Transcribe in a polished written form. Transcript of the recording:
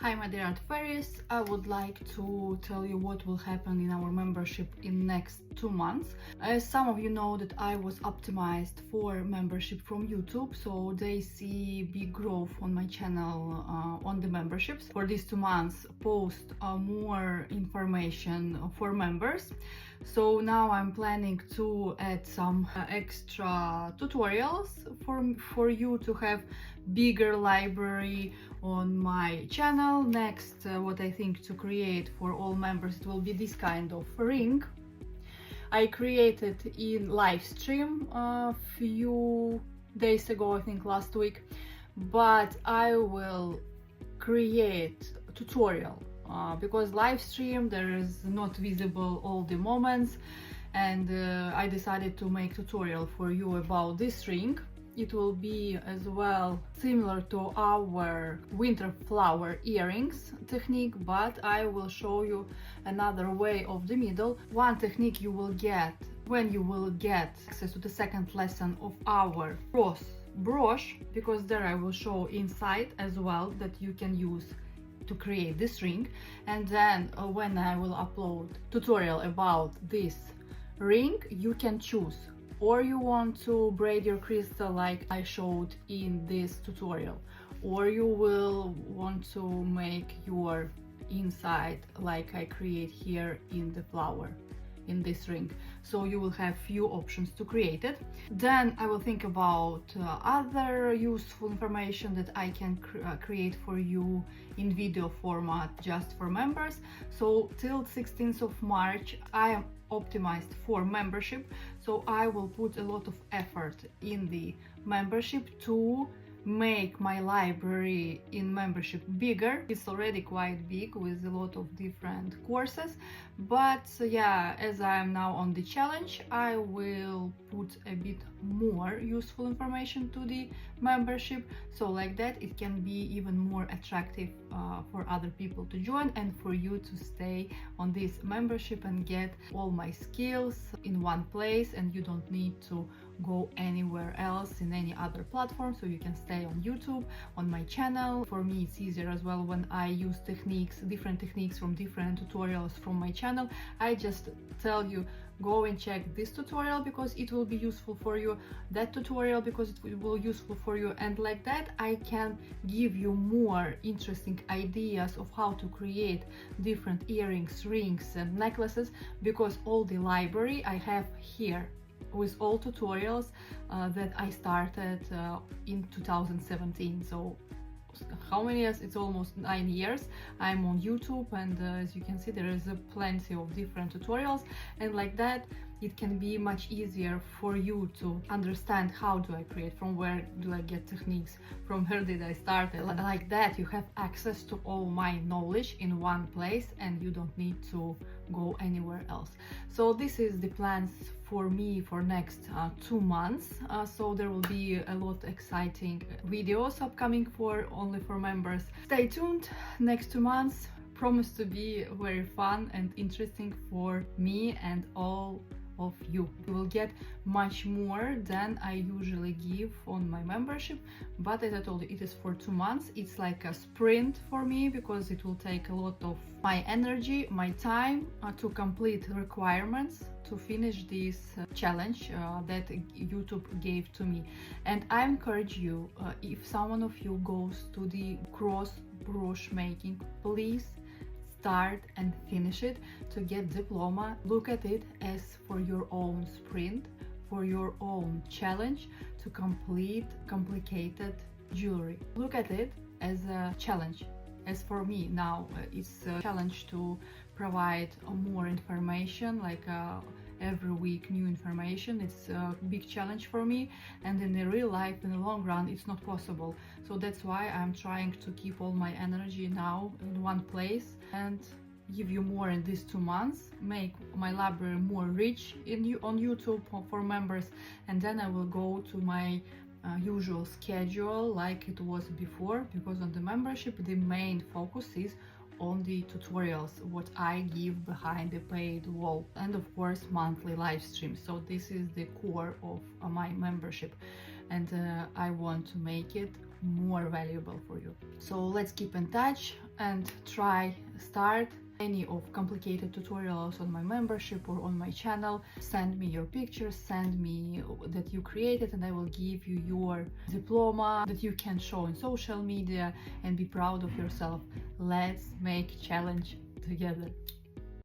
Hi my dear art fairies, I would like to tell you what will happen in our membership in next 2 months. As some of you know that I was optimized for membership from YouTube, so they see big growth on my channel on the memberships. For these 2 months post more information for members. So now I'm planning to add some extra tutorials for you to have bigger library on my channel. Next, what I think to create for all members, it will be this kind of ring. I created in live stream a few days ago, I think last week, but I will create a tutorial because live stream there is not visible all the moments, and I decided to make tutorial for you about this ring. It will be as well similar to our winter flower earrings technique, but I will show you another way of the middle. One technique you will get when you will get access to the second lesson of our cross brooch, because there I will show inside as well that you can use to create this ring. And then when I will upload tutorial about this ring, you can choose, or you want to braid your crystal like I showed in this tutorial, or you will want to make your inside like I create here in the flower in this ring. So you will have few options to create it. Then I will think about other useful information that I can create for you in video format just for members. So till 16th of March I am optimized for membership, so I will put a lot of effort in the membership to make my library in membership bigger. It's already quite big with a lot of different courses, but yeah, as I am now on the challenge, I will put a bit more useful information to the membership, so like that it can be even more attractive for other people to join and for you to stay on this membership and get all my skills in one place, and you don't need to go anywhere else in any other platform, so you can stay on YouTube on my channel. For me it's easier as well when I use different techniques from different tutorials from my channel. I just tell you, go and check this tutorial because it will be useful for you, that tutorial because it will be useful for you, and like that I can give you more interesting ideas of how to create different earrings, rings and necklaces, because all the library I have here with all tutorials that I started in 2017. So how many years? It's almost 9 years I'm on YouTube, and as you can see there is plenty of different tutorials, and like that it can be much easier for you to understand how do I create, from where do I get techniques, from where did I start. Like that you have access to all my knowledge in one place and you don't need to go anywhere else. So this is the plans for me for next 2 months. So there will be a lot exciting videos upcoming for only for members. Stay tuned. Next 2 months promise to be very fun and interesting for me and all of you. You will get much more than I usually give on my membership, but as I told you, it is for 2 months. It's like a sprint for me because it will take a lot of my energy, my time to complete requirements to finish this challenge that YouTube gave to me. And I encourage you, if someone of you goes to the cross brooch making, please start and finish it to get diploma. Look at it as for your own sprint, for your own challenge to complete complicated jewelry. Look at it as a challenge. As for me now, it's a challenge to provide more information, like every week new information. It's a big challenge for me, and in the real life, in the long run, it's not possible. So that's why I'm trying to keep all my energy now in one place and give you more in these 2 months, make my library more rich on YouTube for members, and then I will go to my usual schedule like it was before, because on the membership the main focus is on the tutorials, what I give behind the paid wall, and of course monthly live streams. So this is the core of my membership, and I want to make it more valuable for you. So let's keep in touch. and try start any of complicated tutorials on my membership or on my channel. Send me your pictures, send me that you created, and I will give you your diploma that you can show on social media and be proud of yourself. Let's make challenge together.